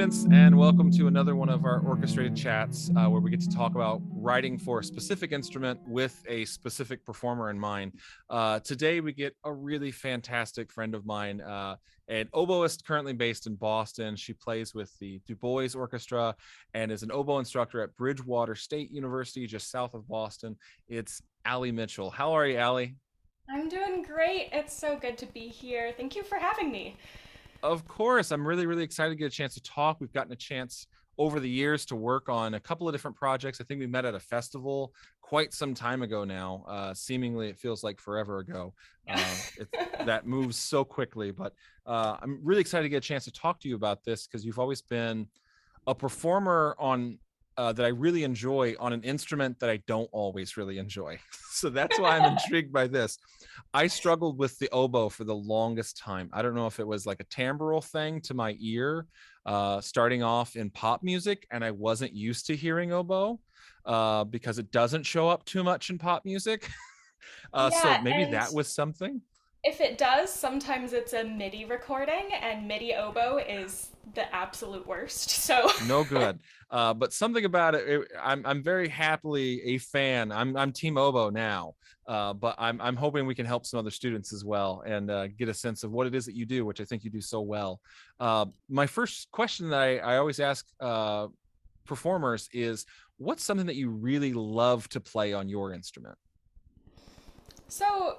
students, and welcome to another one of our orchestrated chats where we get to talk about writing for a specific instrument with a specific performer in mind. Today we get a really fantastic friend of mine, an oboist currently based in Boston. She plays with the Du Bois Orchestra and is an oboe instructor at Bridgewater State University just south of Boston. It's Allie Mitchell. How are you, Allie? I'm doing great. It's so good to be here. Thank you for having me. Of course, I'm really excited to get a chance to talk. We've gotten a chance over the years to work on a couple of different projects. I think we met at a festival quite some time ago now. Seemingly, it feels like forever ago. Yeah. That moves so quickly, but I'm really excited to get a chance to talk to you about this because you've always been a performer on that I really enjoy on an instrument that I don't always really enjoy. So that's why I'm intrigued by this. I struggled with the oboe for the longest time. I don't know if it was like a timbral thing to my ear, starting off in pop music, and I wasn't used to hearing oboe because it doesn't show up too much in pop music. So Yeah, maybe and that was something. if it does, sometimes it's a MIDI recording, and MIDI oboe is the absolute worst. So, No good. But something about it, I'm very happily a fan. I'm Team Oboe now, but I'm hoping we can help some other students as well and get a sense of what it is that you do, which I think you do so well. My first question that I always ask performers is, what's something that you really love to play on your instrument? so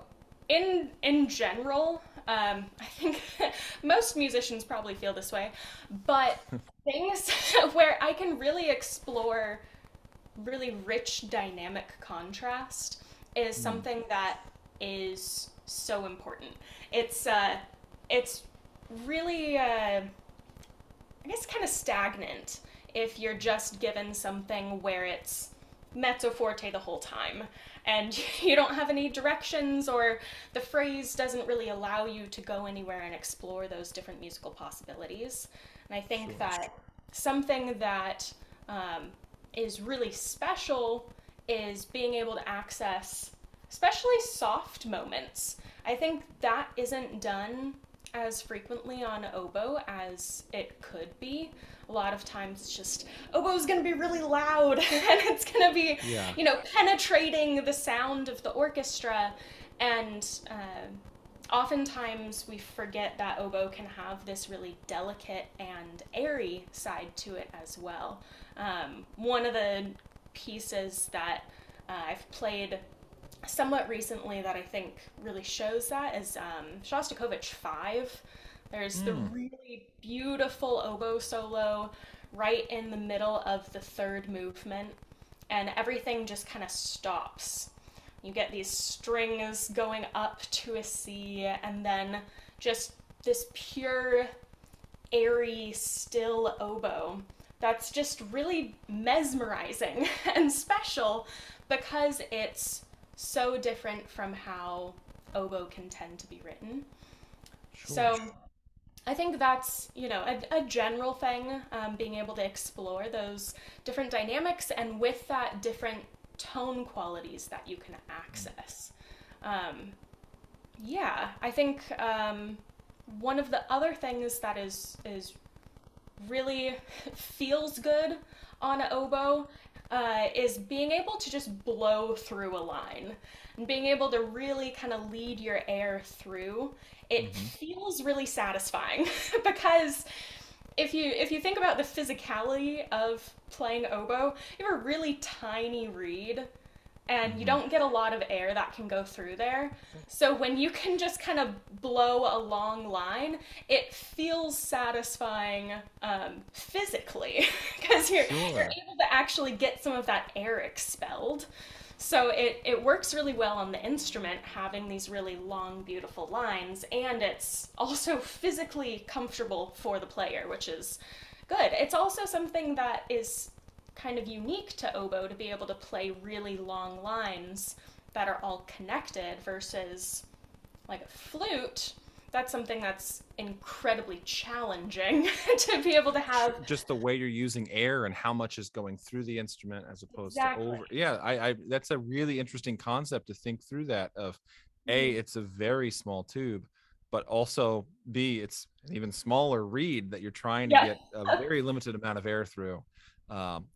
in general, I think most musicians probably feel this way, but things where I can really explore really rich dynamic contrast is Mm, something that is so important. It's really I guess kind of stagnant if you're just given something where it's mezzo forte the whole time and you don't have any directions or the phrase doesn't really allow you to go anywhere and explore those different musical possibilities. And I think sure. that something that um, is really special is being able to access especially soft moments. I think that isn't done as frequently on oboe as it could be. A lot of times it's just oboe's going to be really loud and it's going to be, Yeah. penetrating the sound of the orchestra. And oftentimes we forget that oboe can have this really delicate and airy side to it as well. One of the pieces that I've played somewhat recently that I think really shows that is Shostakovich 5. There's the Mm, really beautiful oboe solo right in the middle of the third movement, and everything just kind of stops. You get these strings going up to a C, and then just this pure, airy, still oboe that's just really mesmerizing and special because it's so different from how oboe can tend to be written. sure. So I think that's, a general thing, being able to explore those different dynamics and with that different tone qualities that you can access. Um, yeah, I think one of the other things that is really feels good on an oboe is being able to just blow through a line and being able to really kind of lead your air through. It Hmm. feels really satisfying because if you think about the physicality of playing oboe, you have a really tiny reed and you Hmm. don't get a lot of air that can go through there. So when you can just kind of blow a long line, it feels satisfying physically because you're Sure. able to actually get some of that air expelled. So it works really well on the instrument having these really long, beautiful lines, and it's also physically comfortable for the player, which is good. It's also something that is kind of unique to oboe to be able to play really long lines that are all connected versus like a flute. That's something that's incredibly challenging to be able to have. Just the way you're using air and how much is going through the instrument as opposed to Exactly. over. Yeah, I that's a really interesting concept to think through that of a Mhm. it's a very small tube, but also B, it's an even smaller reed that you're trying to Yeah. get a very limited amount of air through. Um,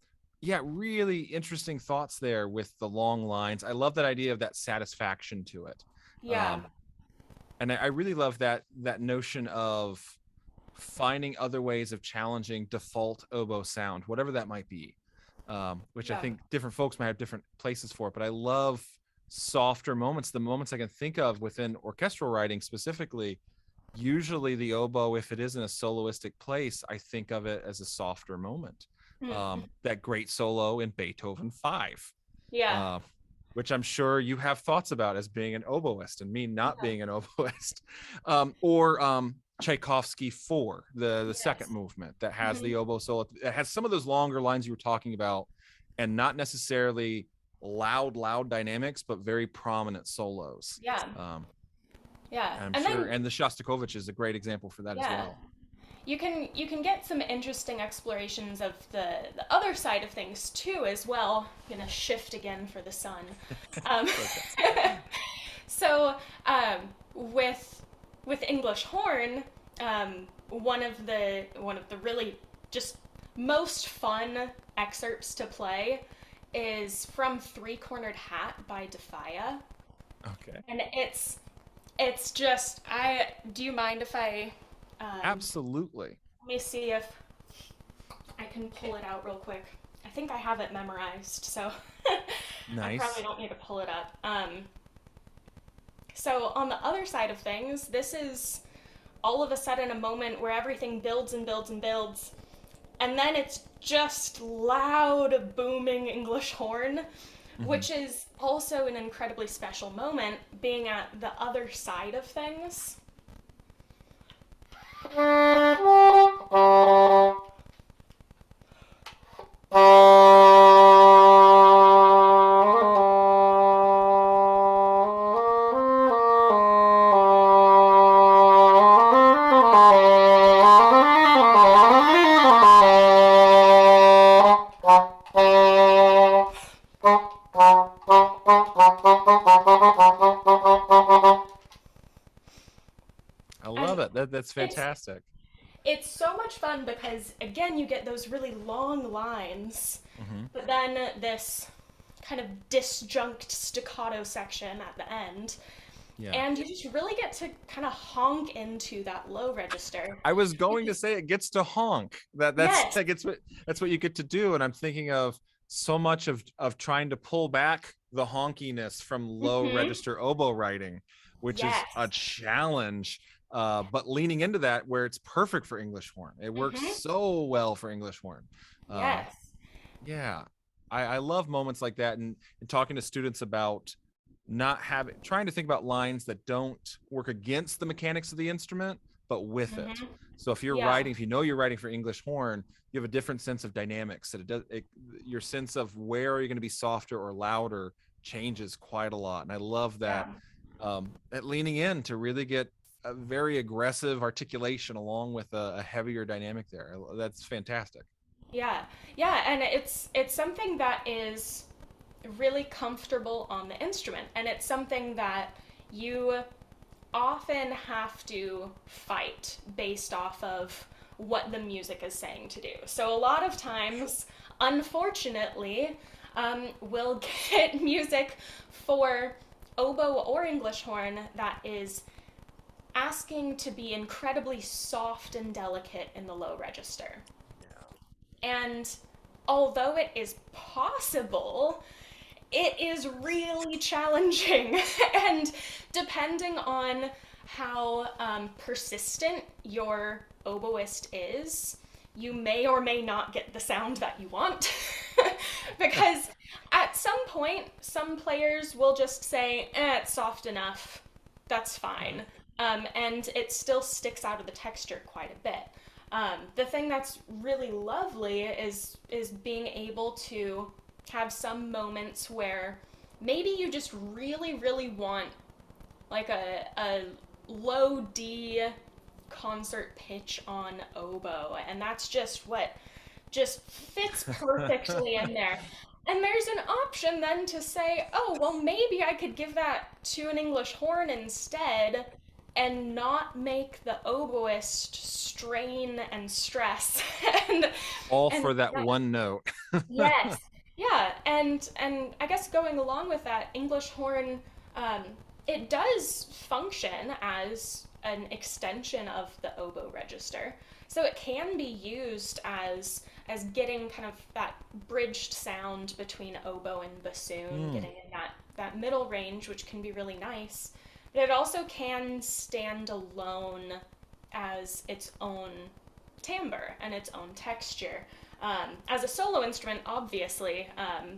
yeah, really interesting thoughts there with the long lines. I love that idea of that satisfaction to it. Yeah. Um, and I really love that notion of finding other ways of challenging default oboe sound, whatever that might be, which I Yeah. think different folks might have different places for. But I love softer moments. The moments I can think of within orchestral writing specifically, usually the oboe, if it is in a soloistic place, I think of it as a softer moment. Mm. That great solo in Beethoven 5, Yeah. uh, which I'm sure you have thoughts about as being an oboist and me not Yeah. being an oboist, or Tchaikovsky 4, the second Yes. movement that has Hmm. the oboe solo. It has some of those longer lines you were talking about, and not necessarily loud dynamics, but very prominent solos. Yeah. Yeah. I'm And sure, then and the Shostakovich is a great example for that as yeah. well. You can get some interesting explorations of the other side of things too as well. I'm gonna shift again for the sun. Um, Okay. so um, with English horn, one of the really just most fun excerpts to play is from Three Cornered Hat by De Falla, Okay. and it's just I. Do you mind if I? Absolutely. Let me see if I can pull it out real quick. I think I have it memorized, so I probably Nice. don't need to pull it up. So on the other side of things, this is all of a sudden a moment where everything builds and builds and builds, and then it's just loud, booming English horn, Hmm. which is also an incredibly special moment, being at the other side of things. I And love it. That's it's fantastic. it's so much fun because again you get those really long lines, Hmm. but then this kind of disjunct staccato section at the end, Yeah. and you just really get to kind of honk into that low register. I was going to Because say it gets to honk. That's yes. that gets what that's what you get to do. And I'm thinking of so much of trying to pull back the honkiness from low Mhm. register oboe writing, which is a Yes. challenge. But leaning into that where it's perfect for English horn. It works Mhm. so well for English horn. Uh, Yes. yeah. I love moments like that, and talking to students about not having trying to think about lines that don't work against the mechanics of the instrument but with it. Mhm. So if you're Yeah. writing, if you know you're writing for English horn, you have a different sense of dynamics that your sense of where are you going to be softer or louder changes quite a lot. And I love that, Yeah. that leaning in to really get a very aggressive articulation along with a heavier dynamic there. That's fantastic. Yeah. Yeah, and it's something that is really comfortable on the instrument, and it's something that you often have to fight based off of what the music is saying to do. So a lot of times, unfortunately, we'll get music for oboe or English horn that is asking to be incredibly soft and delicate in the low register. And although it is possible, it is really challenging. And depending on how persistent your oboist is, you may or may not get the sound that you want. Because at some point, some players will just say, it's soft enough, that's fine. And it still sticks out of the texture quite a bit. The thing that's really lovely is being able to have some moments where maybe you just really, really want like a low D concert pitch on oboe, and that's just what just fits perfectly in there. And there's an option then to say, oh, well, maybe I could give that to an English horn instead, and not make the oboist strain and stress and All and for that one note. yes, yeah, and I guess going along with that, English horn, um, it does function as an extension of the oboe register, so it can be used as getting kind of that bridged sound between oboe and bassoon, Mm, getting in that middle range, which can be really nice. But it also can stand alone as its own timbre and its own texture. As a solo instrument, obviously,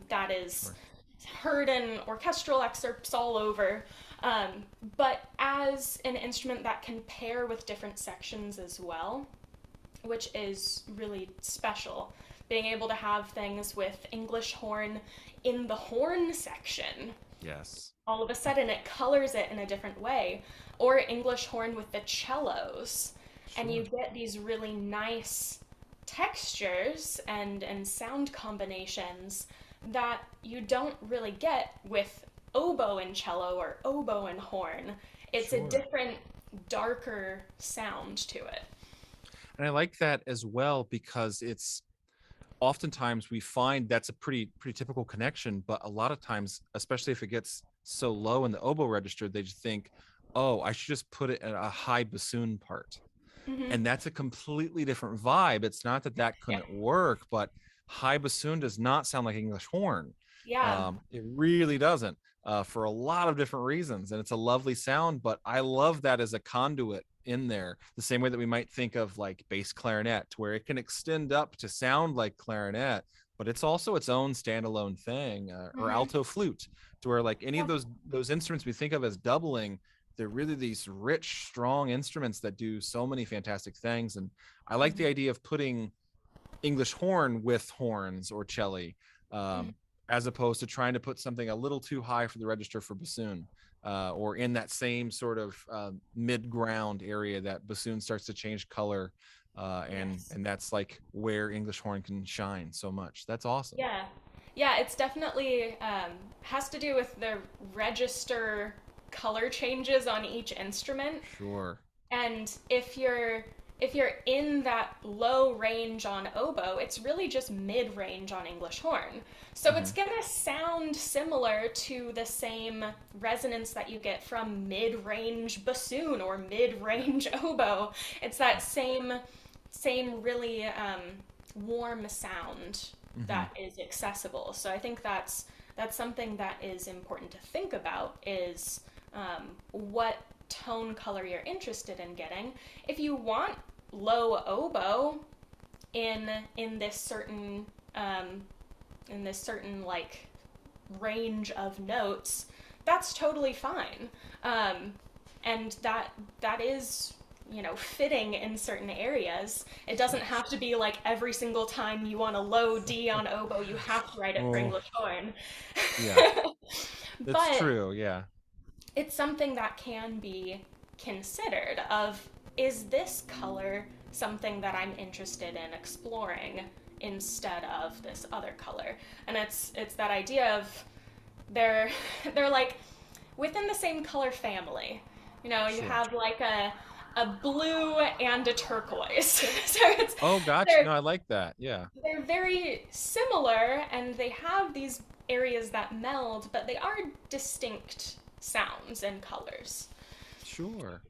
that is sure. heard in orchestral excerpts all over. Um, but as an instrument that can pair with different sections as well, which is really special. Being able to have things with English horn in the horn section, Yes. all of a sudden it colors it in a different way. Or English horn with the cellos, and you Sure. get these really nice textures and sound combinations that you don't really get with oboe and cello or oboe and horn. It's a Sure. different, darker sound to it. And I like that as well because it's oftentimes we find that's a pretty typical connection, but a lot of times, especially if it gets so low in the oboe register, they just think, oh, I should just put it in a high bassoon part. Hmm. And that's a completely different vibe. It's not that that Yeah. couldn't work, but high bassoon does not sound like English horn. Yeah. It really doesn't, for a lot of different reasons. And it's a lovely sound, but I love that as a conduit in there, the same way that we might think of like bass clarinet, where it can extend up to sound like clarinet, but it's also its own standalone thing, or Hmm. alto flute, to where like any of Yeah. those instruments we think of as doubling, they're really these rich, strong instruments that do so many fantastic things. And I like the Hmm. idea of putting English horn with horns or cello, Hmm. um, as opposed to trying to put something a little too high for the register for bassoon, or in that same sort of mid ground area that bassoon starts to change color. And Yes. and that's like where English horn can shine so much. That's awesome. Yeah. Yeah, it's definitely has to do with the register color changes on each instrument. Sure. And if you're in that low range on oboe, it's really just mid range on English horn. So it's Hmm. gonna sound similar to the same resonance that you get from mid range bassoon or mid range oboe. It's that same really warm sound Hmm. that is accessible. So I think that's something that is important to think about is what tone color you're interested in getting. If you want low oboe in in this certain um, in this certain like range of notes, that's totally fine. Um, and that is, fitting in certain areas. It doesn't Yes. have to be like every single time you want a low D on oboe, you have to write it for Oh, English horn. yeah, that's But true. Yeah. it's something that can be considered of, is this color something that I'm interested in exploring instead of this other color? And it's that idea of they're they're like within the same color family. You Sure. have like a blue and a turquoise. So it's Oh, gotcha. they're No, I like that. Yeah. they're very similar and they have these areas that meld, but they are distinct sounds and colors. Sure.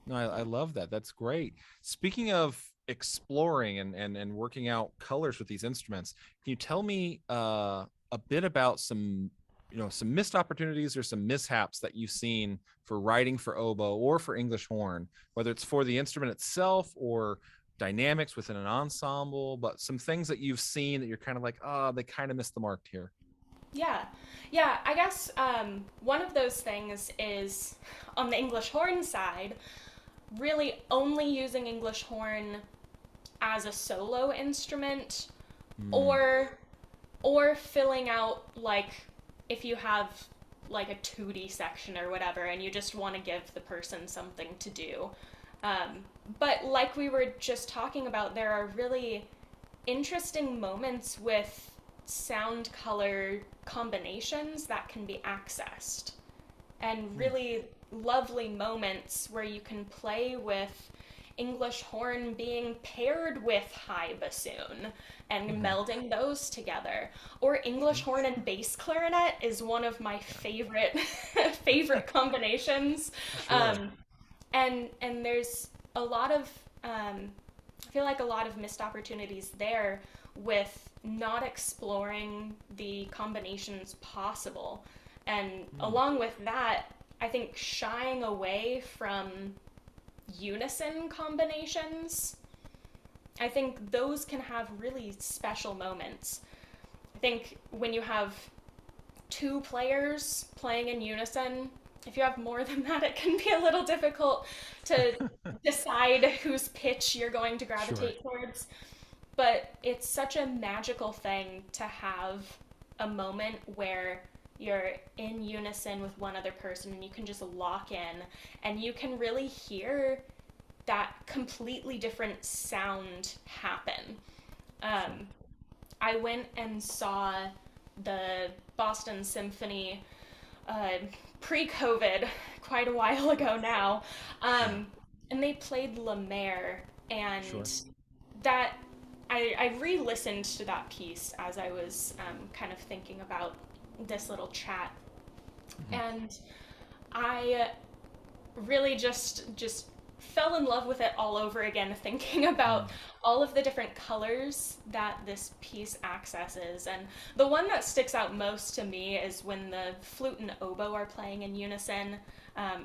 No, I love that. That's great. Speaking of exploring and working out colors with these instruments, can you tell me a bit about some missed opportunities or some mishaps that you've seen for writing for oboe or for English horn, whether it's for the instrument itself or dynamics within an ensemble, but some things that you've seen that you're kind of like, oh, they kind of missed the mark here. Yeah, yeah. I guess one of those things is on the English horn side, really only using English horn as a solo instrument, Mm, or filling out like if you have like a 2D section or whatever and you just want to give the person something to do. Um, but like we were just talking about, there are really interesting moments with sound color combinations that can be accessed. And mm, really, lovely moments where you can play with English horn being paired with high bassoon and melding those together. Or English horn and bass clarinet is one of my favorite favorite combinations. Sure. And there's a lot of I feel like a lot of missed opportunities there with not exploring the combinations possible. And along with that, I think shying away from unison combinations, I think those can have really special moments. I think when you have two players playing in unison, if you have more than that, it can be a little difficult to decide whose pitch you're going to Sure. gravitate towards. But it's such a magical thing to have a moment where you're in unison with one other person and you can just lock in and you can really hear that completely different sound happen. Sure. Um, I went and saw the Boston Symphony uh, pre-COVID, quite a while ago now, Yeah. and they played La Mer, and Sure. that I re-listened to that piece as I was kind of thinking about this little chat, Hmm. and I really just fell in love with it all over again, thinking about all of the different colors that this piece accesses. And the one that sticks out most to me is when the flute and oboe are playing in unison.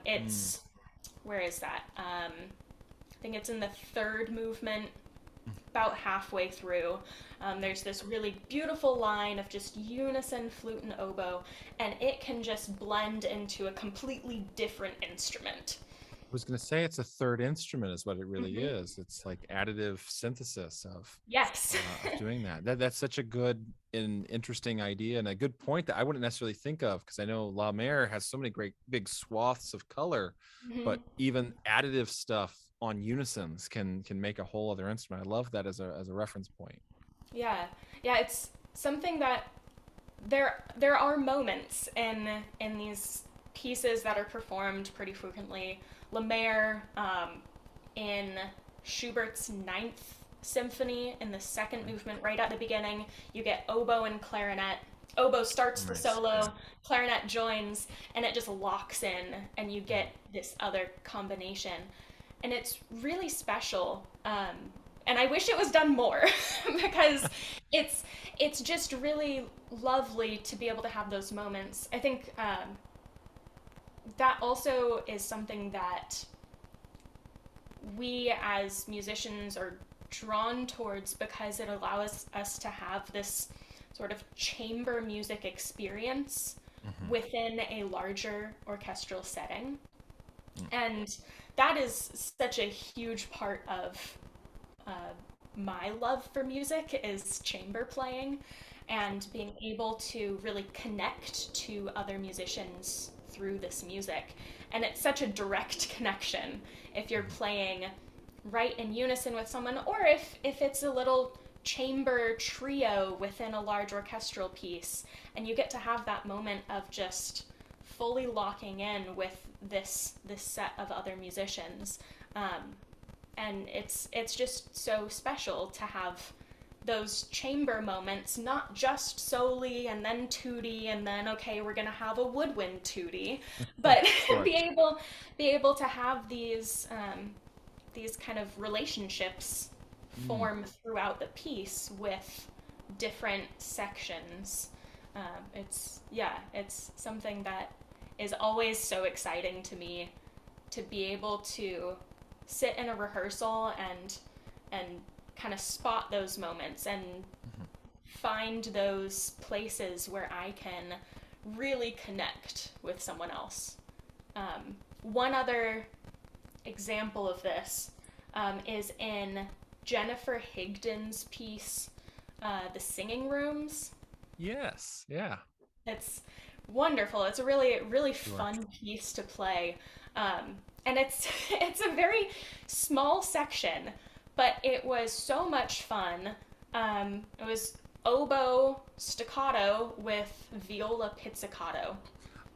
It's where is that? I think it's in the third movement, about halfway through. There's this really beautiful line of just unison flute and oboe, and it can just blend into a completely different instrument. Was going to say it's a third instrument is what it really Hmm. is. It's like additive synthesis Yes. of doing that. That's such a good and interesting idea and a good point that I wouldn't necessarily think of because I know La Mer has so many great big swaths of color, Hmm. but even additive stuff on unisons can make a whole other instrument. I love that as a reference point. Yeah. Yeah, it's something that there are moments in these pieces that are performed pretty frequently. La Mer, in Schubert's Ninth Symphony, in the second movement, right at the beginning, you get oboe and clarinet. Oboe starts the Nice. Yeah. solo, clarinet joins, and it just locks in, and you get this other combination. And it's really special. And I wish it was done more because it's it's just really lovely to be able to have those moments. I think that also is something that we as musicians are drawn towards because it allows us to have this sort of chamber music experience Hmm. within a larger orchestral setting. And that is such a huge part of uh, my love for music is chamber playing and being able to really connect to other musicians through this music. And it's such a direct connection if you're playing right in unison with someone, or if it's a little chamber trio within a large orchestral piece, and you get to have that moment of just fully locking in with this set of other musicians. And it's just so special to have those chamber moments, not just soli and then tutti and then okay, we're gonna have a woodwind tutti, but Sure. be able to have these kind of relationships Mm. form throughout the piece with different sections. It's yeah, it's something that is always so exciting to me to be able to sit in a rehearsal and kind of spot those moments and find those places where I can really connect with someone else. One other example of this is in Jennifer Higdon's piece, The Singing Rooms. Yes. Yeah. It's wonderful. It's a really, really Sure. fun piece to play. And it's it's a very small section, but it was so much fun. It was oboe staccato with viola pizzicato.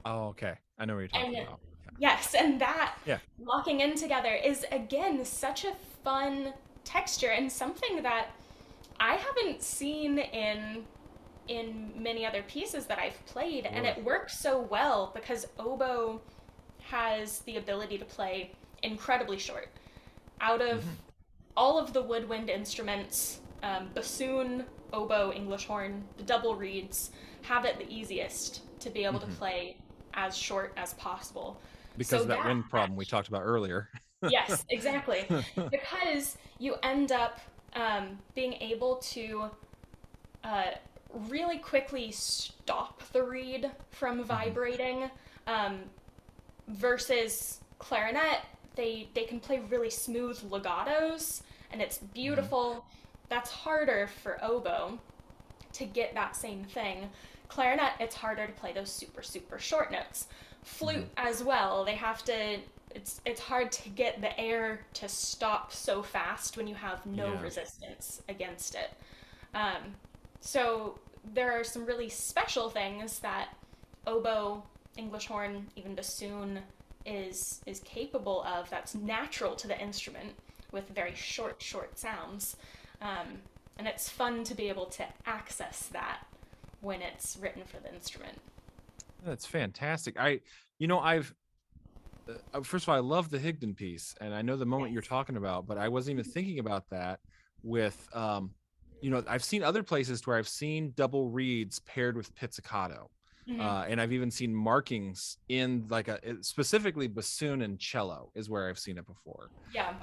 Oh, okay. I know what you're talking And about. Yes, and that Yeah. locking in together is again such a fun texture and something that I haven't seen in many other pieces that I've played, and Sure. it works so well because oboe has the ability to play incredibly short. Out of Hmm. all of the woodwind instruments, bassoon, oboe, English horn, the double reeds have it the easiest to be able to Hmm. play as short as possible. Because So of that that wind problem we talked about earlier. yes, exactly. Because you end up being able to uh, really quickly stop the reed from Hmm. vibrating, um, versus clarinet, they can play really smooth legatos, and it's Hmm. beautiful. That's harder for oboe to get that same thing. Clarinet, it's harder to play those super super short notes. Flute Hmm. as well. They have to. It's hard to get the air to stop so fast when you have no Yeah. resistance against it. Um, so there are some really special things that oboe, English horn, even bassoon is capable of. That's natural to the instrument with very short sounds, um, and it's fun to be able to access that when it's written for the instrument. That's fantastic. I've first of all, I love the Higdon piece, and I know the moment you're Yes. talking about, but I wasn't even thinking about that with, I've seen other places where I've seen double reeds paired with pizzicato. Mm-hmm. And I've even seen markings in like specifically bassoon and cello is where I've seen it before. Yeah.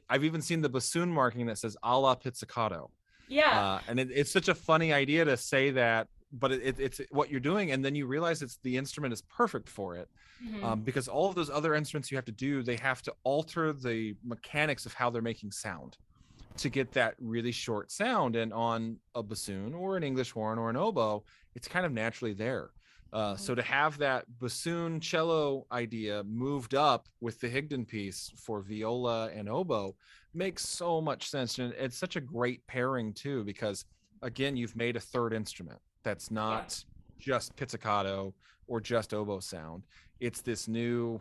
I've even seen the bassoon marking that says a la pizzicato. Yeah. It's such a funny idea to say that, but it's what you're doing, and then you realize it's the instrument is perfect for it, Mm-hmm. because all of those other instruments you have to do, they have to alter the mechanics of how they're making sound to get that really short sound. And on a bassoon or an English horn or an oboe, it's kind of naturally there. Mm-hmm. So to have that bassoon cello idea moved up with the Higdon piece for viola and oboe makes so much sense. And it's such a great pairing too, because again, you've made a third instrument that's Yeah. not just pizzicato or just oboe sound. It's this new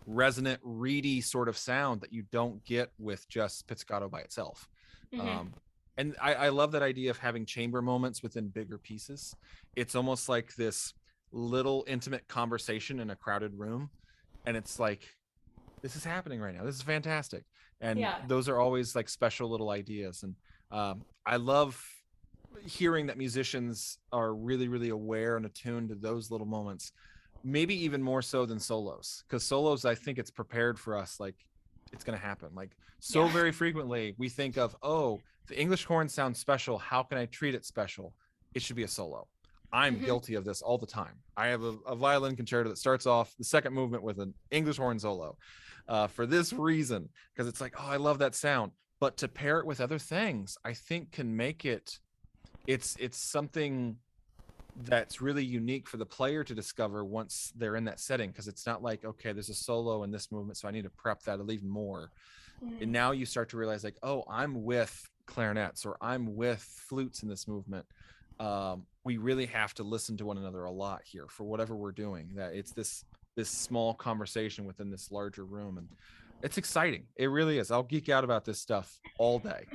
resonant, reedy sort of sound that you don't get with just pizzicato by itself. Mm-hmm. Um, and I love that idea of having chamber moments within bigger pieces. It's almost like this little intimate conversation in a crowded room. And it's like, this is happening right now. This is fantastic. And Yeah. those are always like special little ideas. And I love hearing that musicians are really, really aware and attuned to those little moments, maybe even more so than solos. Because solos, I think it's prepared for us, like it's going to happen. Like so Yeah. very frequently, we think of, oh, the English horn sounds special. How can I treat it special? It should be a solo. I'm Mm-hmm. guilty of this all the time. I have a violin concerto that starts off the second movement with an English horn solo, for this reason, because it's like, oh, I love that sound. But to pair it with other things, I think can make it, it's something that's really unique for the player to discover once they're in that setting, because it's not like, okay, there's a solo in this movement, so I need to prep that even more. And Mm-hmm. now you start to realize like, oh, I'm with clarinets or I'm with flutes in this movement. We really have to listen to one another a lot here for whatever we're doing, that it's this small conversation within this larger room. And it's exciting. It really is. I'll geek out about this stuff all day.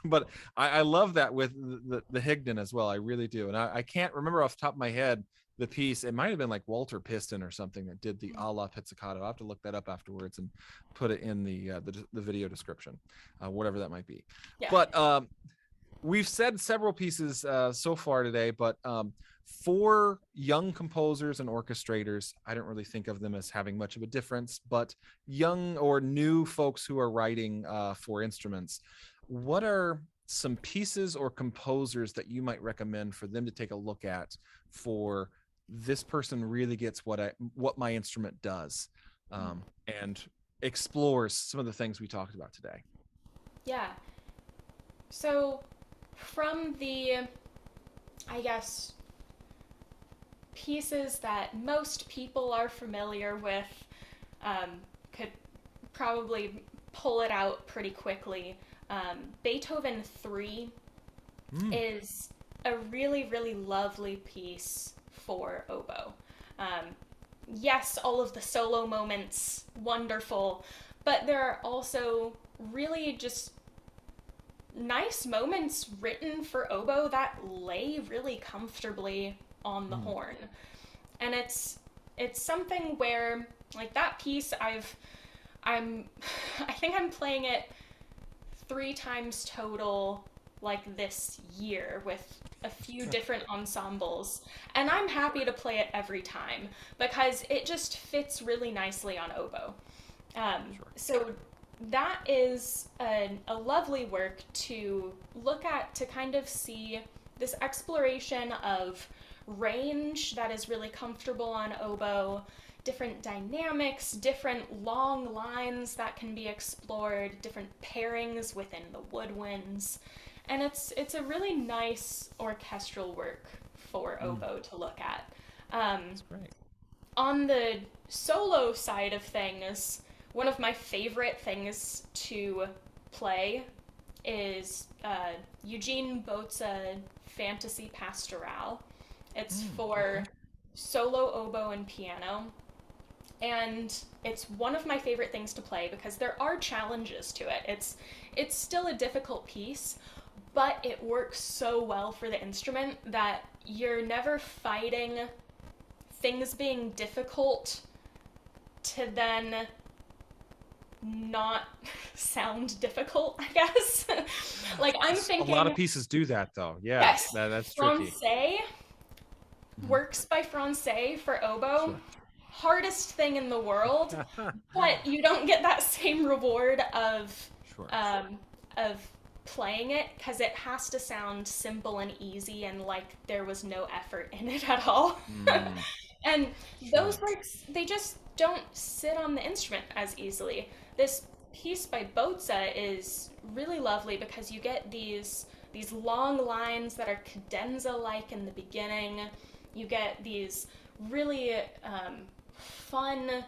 But I love that with the Higdon as well. I really do. And I can't remember off the top of my head the piece. It might have been like Walter Piston or something that did the a la pizzicato. I'll have to look that up afterwards and put it in the video description, whatever that might be. Yeah. But we've said several pieces so far today, but for young composers and orchestrators, I don't really think of them as having much of a difference, but young or new folks who are writing for instruments, what are some pieces or composers that you might recommend for them to take a look at for this person really gets what my instrument does, and explores some of the things we talked about today? Yeah. So, from the, I guess, pieces that most people are familiar with, could probably pull it out pretty quickly. Beethoven 3 Mm. is a really, really lovely piece for oboe. Um, yes, all of the solo moments, wonderful, but there are also really just nice moments written for oboe that lay really comfortably on the Mm. horn. And it's something where like that piece I'm I think I'm playing it 3 times total like this year with a few different ensembles, and I'm happy to play it every time because it just fits really nicely on oboe. Sure. So that is a lovely work to look at to kind of see this exploration of range that is really comfortable on oboe, different dynamics, different long lines that can be explored, different pairings within the woodwinds. And it's a really nice orchestral work for Mm. oboe to look at. Um, That's great. on the solo side of things, one of my favorite things to play is Eugène Bozza Fantasie Pastorale. It's Mm. for Okay. solo oboe and piano, and it's one of my favorite things to play because there are challenges to it. It's still a difficult piece, but it works so well for the instrument that you're never fighting things being difficult to then not sound difficult, I guess. Like I'm A lot of thinking, pieces do that though. Yeah, yes, that's tricky. Francais Mhm. works by Francais for oboe. Sure. Hardest thing in the world, but you don't get that same reward Sure. of playing it because it has to sound simple and easy and like there was no effort in it at all. Mm. And Sure. those works, they just don't sit on the instrument as easily. This piece by Bozza is really lovely because you get these long lines that are cadenza like in the beginning. You get these really fun,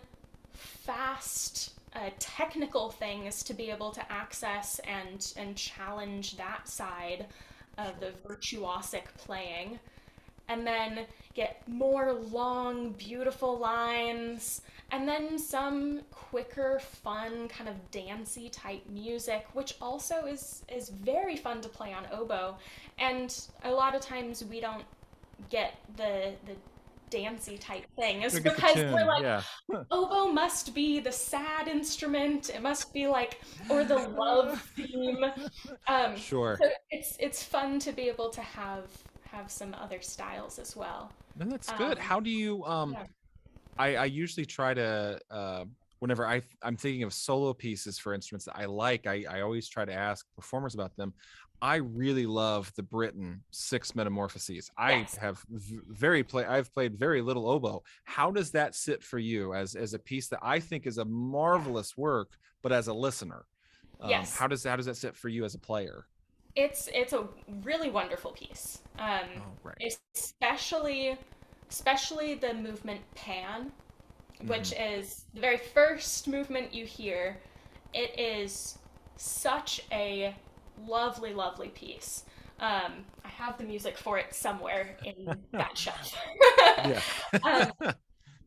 fast, technical things to be able to access and challenge that side of Sure. the virtuosic playing, and then get more long, beautiful lines, and then some quicker, fun, kind of dancey type music, which also is very fun to play on oboe. And a lot of times we don't get the dancey type thing is You'll get the because we're tune. like, Yeah. oboe must be the sad instrument. It must be like, or the love theme. Sure. So it's fun to be able to have some other styles as well. No, that's good. Um, How do you yeah. I usually try to whenever I'm thinking of solo pieces for instruments that I like, I always try to ask performers about them. I really love the Britten Six Metamorphoses. I Yes. have I've played very little oboe. How does that sit for you as a piece that I think is a Yeah. marvelous work, but as a listener, Yes. how does that sit for you as a player? It's a really wonderful piece. Oh, right. Especially especially the movement pan, which Hmm. is the very first movement you hear. It is such a lovely, lovely piece. I have the music for it somewhere in that shelf. Yeah. um,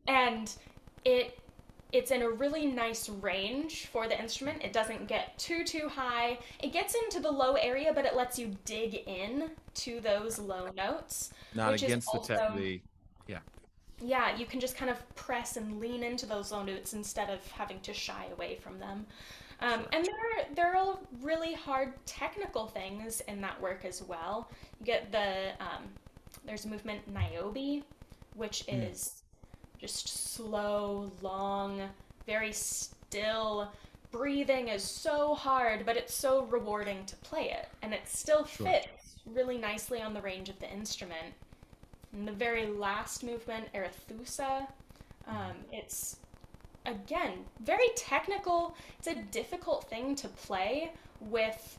and it it's in a really nice range for the instrument. It doesn't get too high. It gets into the low area, but it lets you dig in to those low notes, Not which is against also, the yeah. yeah, you can just kind of press and lean into those low notes instead of having to shy away from them. Sure. And there are really hard technical things in that work as well. You get there's a movement Niobe, which Mm. is just slow, long, very still. Breathing is so hard, but it's so rewarding to play it, and it still Sure. fits really nicely on the range of the instrument. And the very last movement, Arethusa, it's again very technical. It's a difficult thing to play with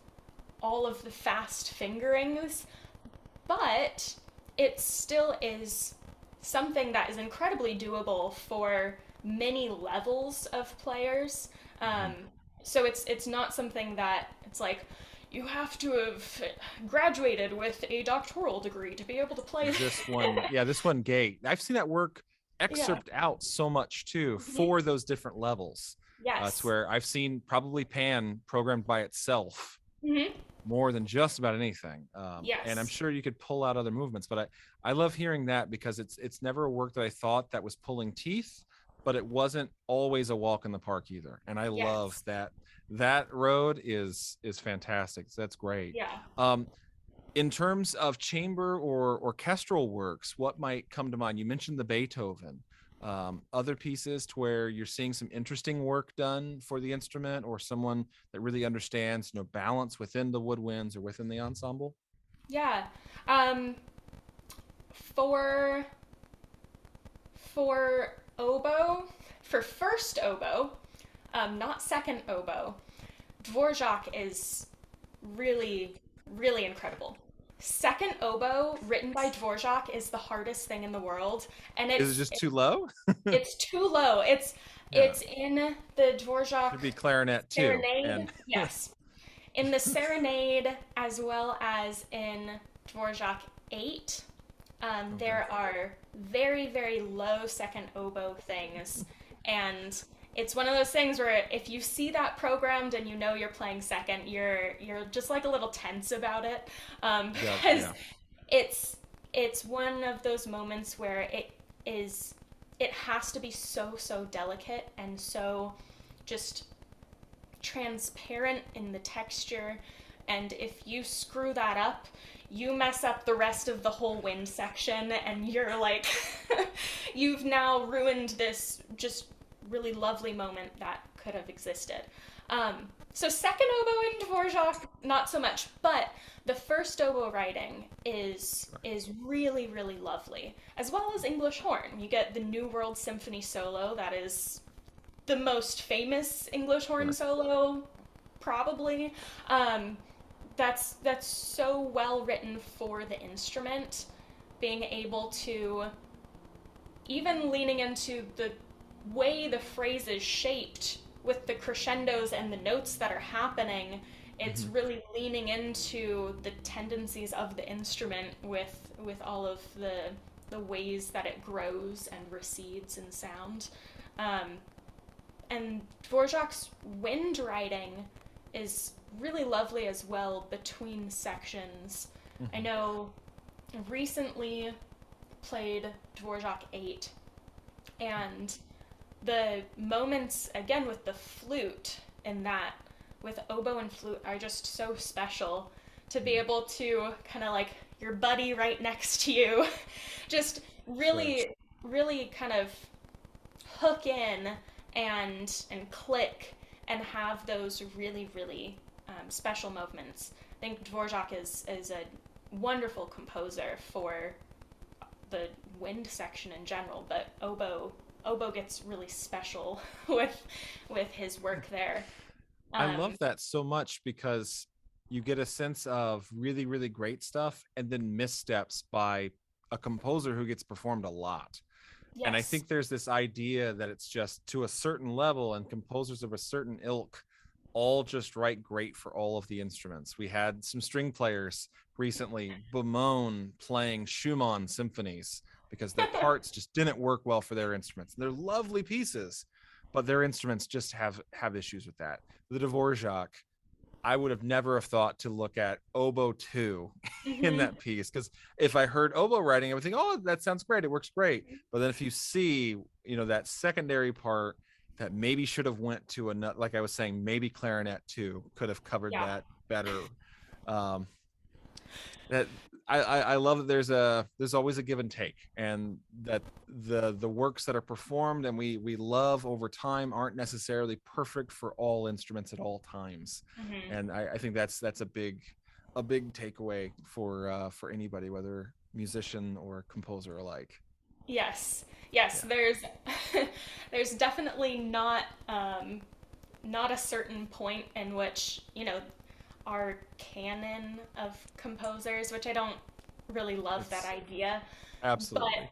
all of the fast fingerings, but it still is something that is incredibly doable for many levels of players. Mhm. So it's not something that it's like you have to have graduated with a doctoral degree to be able to play. This one, yeah, this one gate. I've seen that work Yeah. excerpt out so much too Hmm. for those different levels. It's Yes. where I've seen probably Pan programmed by itself Hmm. more than just about anything. And I'm Yes. sure you could pull out other movements, but I love hearing that because it's never a work that I thought that was pulling teeth, but it wasn't always a walk in the park either. And I love Yes. that that road is fantastic. So that's great. Yeah. Um, in terms of chamber or orchestral works, what might come to mind? You mentioned the Beethoven. Other pieces to where you're seeing some interesting work done for the instrument, or someone that really understands, balance within the woodwinds or within the ensemble. Yeah. Um, for for oboe, for first oboe, not second oboe, Dvorak is really, really incredible. Second oboe, written by Dvorak, is the hardest thing in the world, and Is it just too low? it's too low. Yeah, It's in the Dvorak should be clarinet too. Serenade. And Yes, in the Serenade as well as in Dvorak 8. okay, There are very, very low second oboe things, and it's one of those things where if you see that programmed and you know you're playing second, you're just like a little tense about it, yeah, because yeah. it's it's one of those moments where is it has to be so so delicate and so just transparent in the texture, and if you screw that up, you mess up the rest of the whole wind section, and you're like, you've now ruined this just really lovely moment that could have existed. So second oboe in Dvorak, not so much, but the first oboe writing is really really lovely, as well as English horn. You get the New World Symphony solo, that is the most famous English horn Sure. solo, probably. Um, that's so well written for the instrument, being able to even leaning into the way the phrase is shaped with the crescendos and the notes that are happening. It's Mhm. really leaning into the tendencies of the instrument with all of the ways that it grows and recedes in sound. Um, and Dvorak's wind writing is really lovely as well between sections. I Mhm. know I recently played Dvorak 8, and the moments, again, with the flute in that, with oboe and flute, are just so special to be Mhm. able to kind of like your buddy right next to you, just Sure. really, really kind of hook in and click and have those really really special moments. I think Dvorak is a wonderful composer for the wind section in general, but oboe gets really special with his work there. I love Um, that so much because you get a sense of really, really great stuff and then missteps by a composer who gets performed a lot. And I yes. think there's this idea that it's just to a certain level, and composers of a certain ilk all just write great for all of the instruments. We had some string players recently bemoan playing Schumann symphonies because their parts just didn't work well for their instruments. They're lovely pieces, but their instruments just have issues with that. The Dvorak, I would have never have thought to look at oboe 2 in Hmm. that piece, because if I heard oboe writing, I would think, oh, that sounds great, it works great. But then if you see, that secondary part that maybe should have went to another, like I was saying, maybe clarinet 2 could have covered Yeah. that better. um that I love that there's always a give and take, and that the works that are performed and we love over time aren't necessarily perfect for all instruments at all times. Hmm. And I think that's a big takeaway for anybody, whether musician or composer alike. Yes. Yes. Yeah. There's definitely not a certain point in which, our canon of composers, which I don't really love that It's idea, absolutely.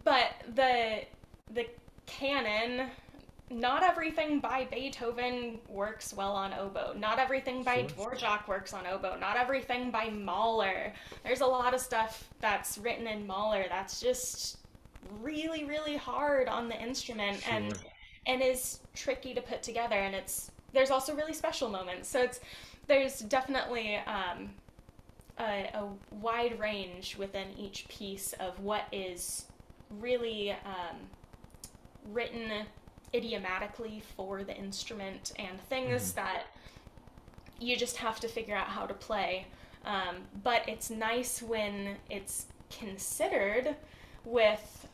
but the canon, not everything by Beethoven works well on oboe. Not everything by Sure. Dvorak works on oboe. Not everything by Mahler. There's a lot of stuff that's written in Mahler that's just really, really hard on the instrument Sure. and is tricky to put together. And there's also really special moments. So there's definitely a wide range within each piece of what is really written idiomatically for the instrument and things Mhm. that you just have to figure out how to play. But it's nice when it's considered with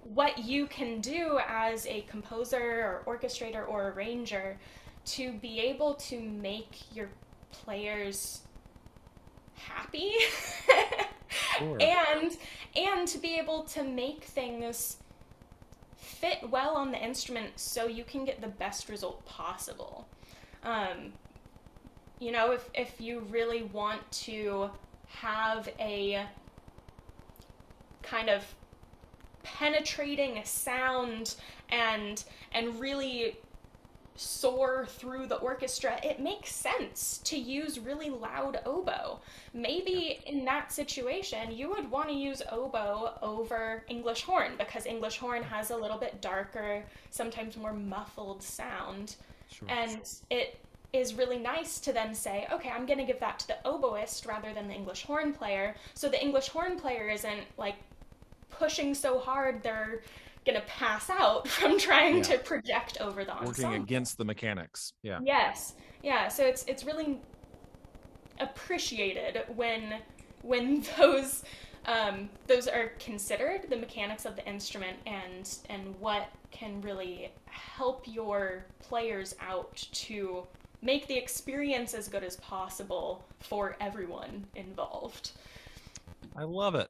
what you can do as a composer or orchestrator or arranger to be able to make your players happy Sure. and to be able to make things fit well on the instrument so you can get the best result possible. Um, if you really want to have a kind of penetrating sound and really soar through the orchestra, it makes sense to use really loud oboe. Maybe in that situation, you would want to use oboe over English horn because English horn has a little bit darker, sometimes more muffled sound. Sure. And it is really nice to then say, okay, I'm going to give that to the oboist rather than the English horn player. So the English horn player isn't like pushing so hard they're gonna pass out from trying Yeah. to project over the Working ensemble. against the mechanics. Yeah. Yes, yeah. So it's really appreciated when those are considered the mechanics of the instrument and what can really help your players out to make the experience as good as possible for everyone involved. I love it.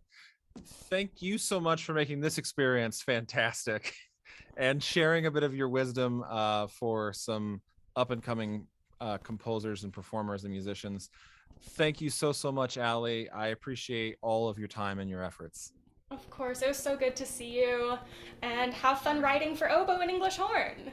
Thank you so much for making this experience fantastic and sharing a bit of your wisdom for some up and coming composers and performers and musicians. Thank you so, so much, Ali. I appreciate all of your time and your efforts. Of course, it was so good to see you, and have fun writing for oboe and English horn.